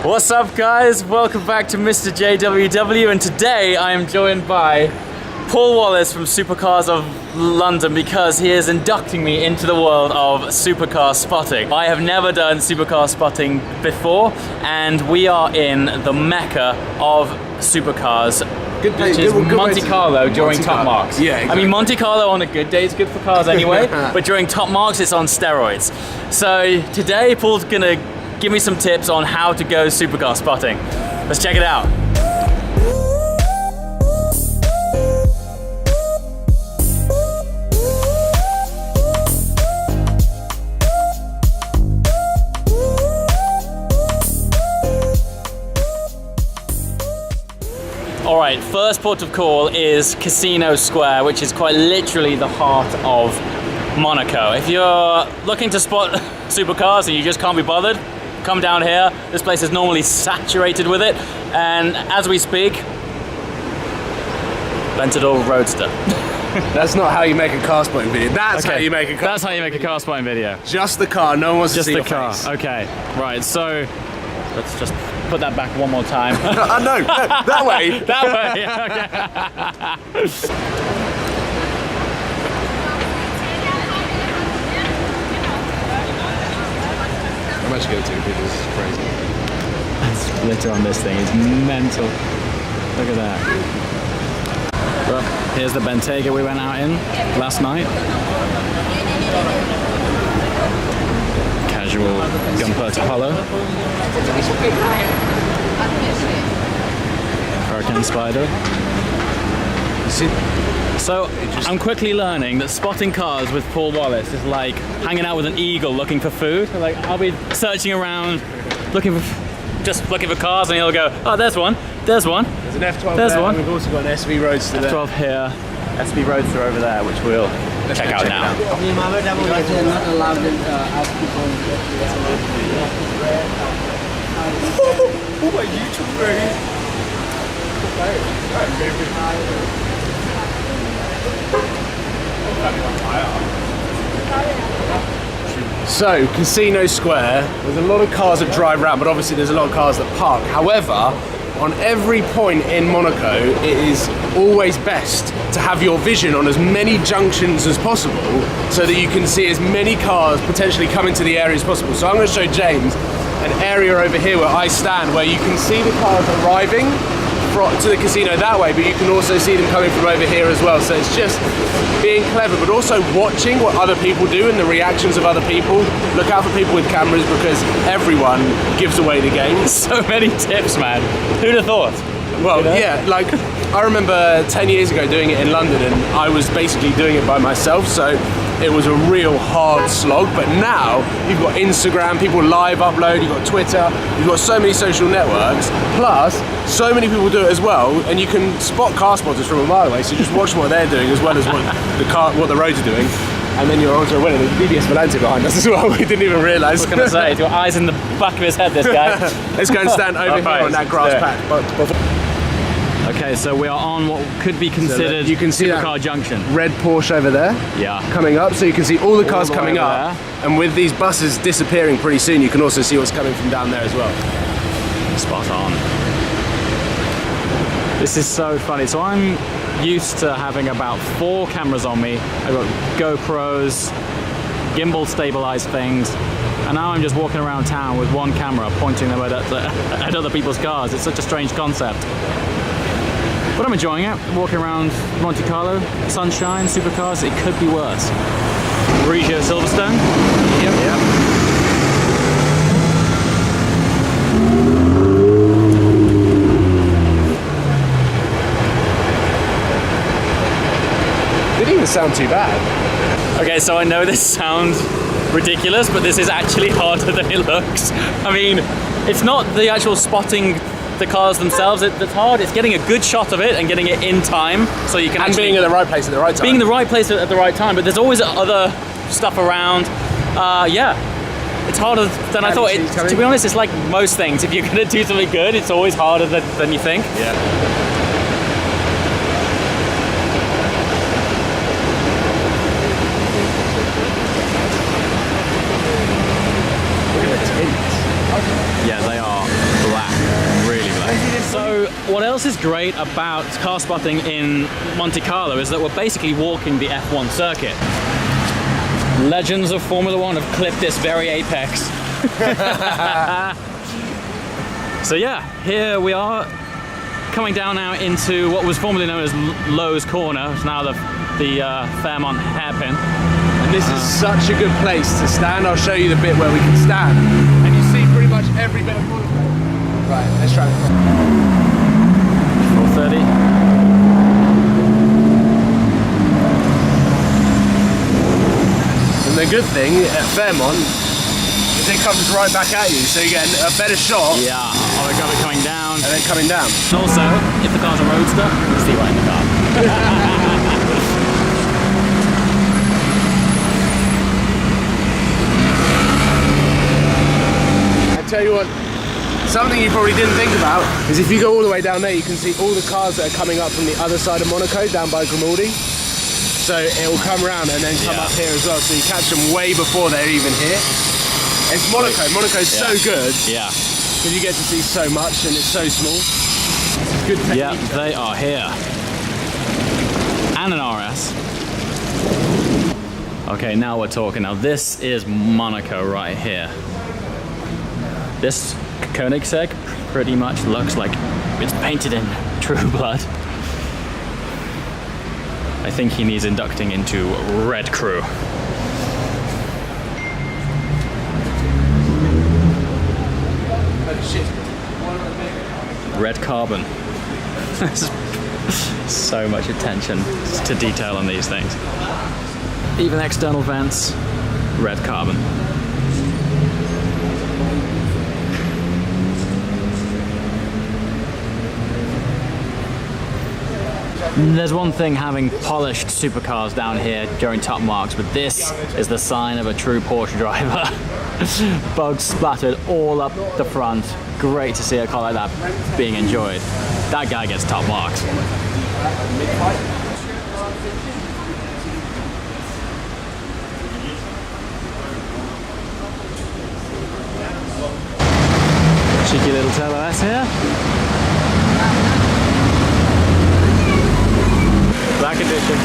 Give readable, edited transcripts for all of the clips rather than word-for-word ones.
What's up, guys? Welcome back to Mr. JWW, and today I am joined by Paul Wallace from Supercars of London because he is inducting me into the world of supercar spotting. I have never done supercar spotting before, and we are in the mecca of supercars. Which is Monte Carlo during top marks. Yeah, exactly. I mean, Monte Carlo on a good day is good for cars anyway, but during top marks it's on steroids. So today Paul's gonna give me some tips on how to go supercar spotting. Let's check it out. Alright, first port of call is Casino Square, which is quite literally the heart of Monaco. If you're looking to spot supercars and you just can't be bothered, come down here. This place is normally saturated with it, and as we speak, Ventador Roadster. That's not how you make a car spotting video. That's how you make a car. That's how you make a car spotting video. Just the car. No one wants to see your car. face. Okay, right. So let's just put that back one more time. No, that way. That way. Yeah, okay. How much go to? This is crazy. That splitter on this thing is mental. Look at that. Well, here's the Bentayga we went out in last night. Casual gunpowder to hollow. Hurricane Spider. So I'm quickly learning that spotting cars with Paul Wallace is like hanging out with an eagle looking for food. Like I'll be searching around, just looking for cars, and he'll go, "Oh, there's one. There's one. There's an F12 There's there, one. and we've also got an SV Roadster there. F12 here, SV Roadster over there, which we'll check out now. Not allowed to ask people. Oh my YouTube. So, Casino Square, there's a lot of cars that drive around, but obviously there's a lot of cars that park. However, on every point in Monaco, it is always best to have your vision on as many junctions as possible so that you can see as many cars potentially come into the area as possible. So I'm going to show James an area over here where I stand, where you can see the cars arriving to the casino that way, but you can also see them coming from over here as well. So it's just being clever, but also watching what other people do and the reactions of other people. Look out for people with cameras because everyone gives away the game. So many tips, man. Who'd have thought? Well, You know? yeah, like I remember 10 years ago doing it in London, and I was basically doing it by myself, so it was a real hard slog. But now you've got Instagram, people live upload, you've got Twitter, you've got so many social networks, plus so many people do it as well, and you can spot car spotters from a mile away, so just watch what they're doing as well as what the roads are doing. And then you're onto a winner. There's BBS Volante behind us as well. We didn't even realise. I was going to say, he's got eyes in the back of his head, this guy. Let's go and stand over here on that grass patch. Okay, so we are on what could be considered you can see Supercar that Junction. red Porsche over there. Yeah. Coming up, so you can see all the cars the way coming over up. And with these buses disappearing pretty soon, you can also see what's coming from down there as well. Spot on. This is so funny. So I'm used to having about 4 cameras on me. I've got GoPros, gimbal stabilized things, and now I'm just walking around town with one camera pointing them at other people's cars. It's such a strange concept. But I'm enjoying it. Walking around Monte Carlo, sunshine, supercars, it could be worse. Grigio Silverstone. Yep. Didn't even sound too bad. Okay, so I know this sounds ridiculous, but this is actually harder than it looks. I mean, it's not the actual spotting the cars themselves that's hard. It's getting a good shot of it and getting it in time so you can And actually... being at the right place at the right time. Being in the right place at the right time, but there's always other stuff around. Yeah, it's harder than I thought. To be honest, it's like most things. If you're going to do something good, it's always harder than you think. Yeah. Yeah, they are black. So what else is great about car spotting in Monte Carlo is that we're basically walking the F1 circuit. Legends of Formula One have clipped this very apex. So yeah, here we are coming down now into what was formerly known as Lowe's Corner. It's now the Fairmont hairpin. And this is such a good place to stand. I'll show you the bit where we can stand. And you see pretty much every bit of Monaco. Right, let's try it. 430. And the good thing at Fairmont is it comes right back at you, so you get a better shot. Yeah, oh, we got it coming down. And then coming down. And also, if the car's a roadster, you can see right in the car. I tell you what, something you probably didn't think about is if you go all the way down there, you can see all the cars that are coming up from the other side of Monaco, down by Grimaldi. So it will come around and then come up here as well, so you catch them way before they're even here. It's Monaco. Monaco's so good. Yeah. Because you get to see so much and it's so small. It's good technique. Yeah, they are here. And an RS. Okay, now we're talking. Now this is Monaco right here. This Koenigsegg pretty much looks like it's painted in true blood. I think he needs inducting into Red Crew. Red carbon. So much attention to detail on these things. Even external vents, red carbon. There's one thing having polished supercars down here during top marks, but this is the sign of a true Porsche driver. Bugs splattered all up the front. Great to see a car like that being enjoyed. That guy gets top marks. Cheeky little Turbo S here. Black edition.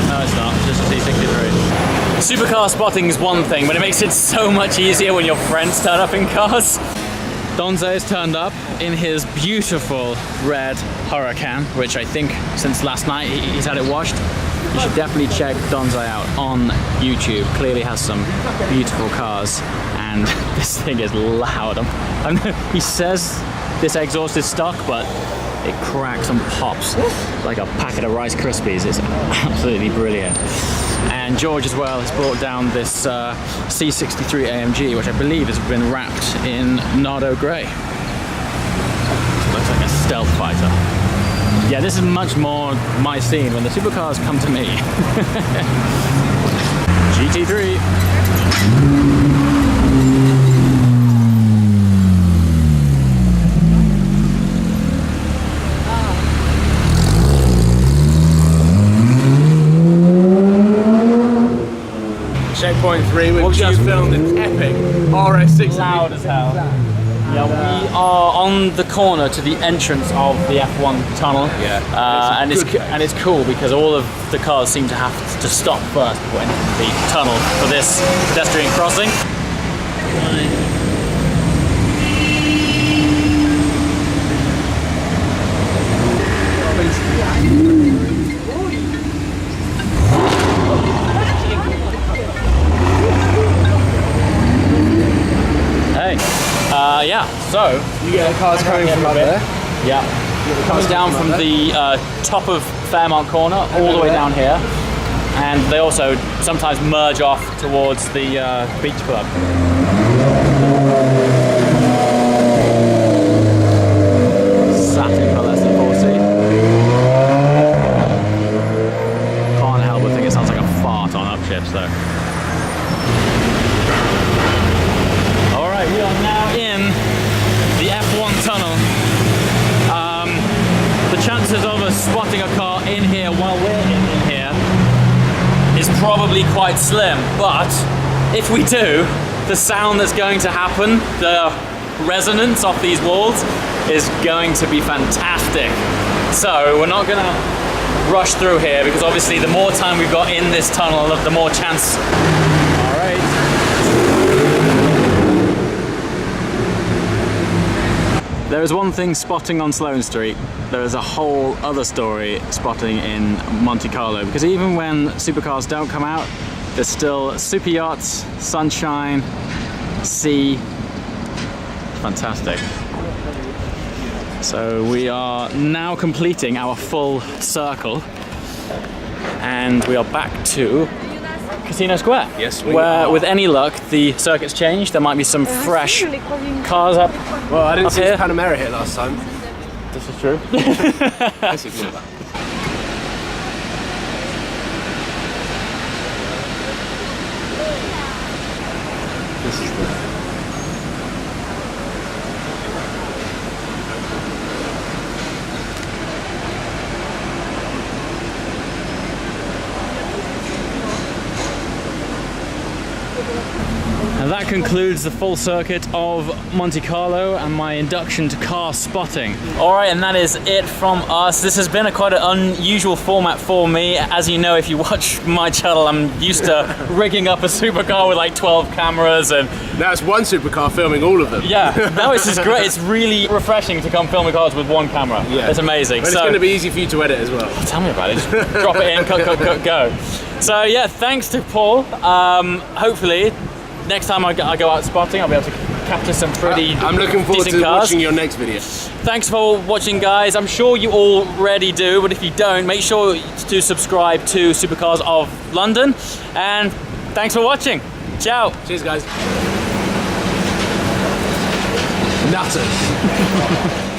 No, it's not. It's just a T63. Supercar spotting is one thing, but it makes it so much easier when your friends turn up in cars. Donze has turned up in his beautiful red Huracan, which I think since last night he's had it washed. You should definitely check Donze out on YouTube. Clearly has some beautiful cars, and this thing is loud. He says this exhaust is stuck, but it cracks and pops like a packet of Rice Krispies. It's absolutely brilliant. And George as well has brought down this C63 AMG, which I believe has been wrapped in Nardo Grey. Looks like a stealth fighter. Yeah, this is much more my scene when the supercars come to me. GT3. Checkpoint 3, we've just filmed an epic RS6. Loud as hell. Yeah, we are on the corner to the entrance of the F1 tunnel. Yeah. And it's cool because all of the cars seem to have to stop first before entering the tunnel for this pedestrian crossing. Yeah, so You get the cars coming from up there. yeah, it comes down from the top of Fairmont Corner all the way down here, and they also sometimes merge off towards the beach club. Satin for less than 4C. Can't help but think it sounds like a fart on upshifts though. Alright, we are now in the F1 tunnel. The chances of us spotting a car in here while we're in here is probably quite slim, but if we do, the sound that's going to happen, the resonance off these walls is going to be fantastic. So we're not gonna rush through here because obviously the more time we've got in this tunnel, the more chance. All right. There is one thing spotting on Sloane Street. There is a whole other story spotting in Monte Carlo, because even when supercars don't come out, there's still super yachts, sunshine, sea. Fantastic. So we are now completing our full circle and we are back to Casino Square. Yes, we where are. with any luck the circuit's changed. There might be some fresh cars up. Well, I didn't Up see here. Panamera here last time. This is true. Let's ignore that. This is the... And that concludes the full circuit of Monte Carlo and my induction to car spotting. All right, and that is it from us. This has been quite an unusual format for me. As you know, if you watch my channel, I'm used to rigging up a supercar with like 12 cameras and Now it's one supercar filming all of them. yeah, no, this is great. It's really refreshing to come filming cars with one camera. Yeah. It's amazing. But it's going to be easy for you to edit as well. Tell me about it. Just drop it in, cut, go. So yeah, thanks to Paul. Hopefully, next time I go out spotting, I'll be able to capture some pretty I'm looking forward decent to cars. watching your next video. Thanks for watching, guys. I'm sure you already do, but if you don't, make sure to subscribe to Supercars of London. And thanks for watching. Ciao. Cheers, guys. Nutters.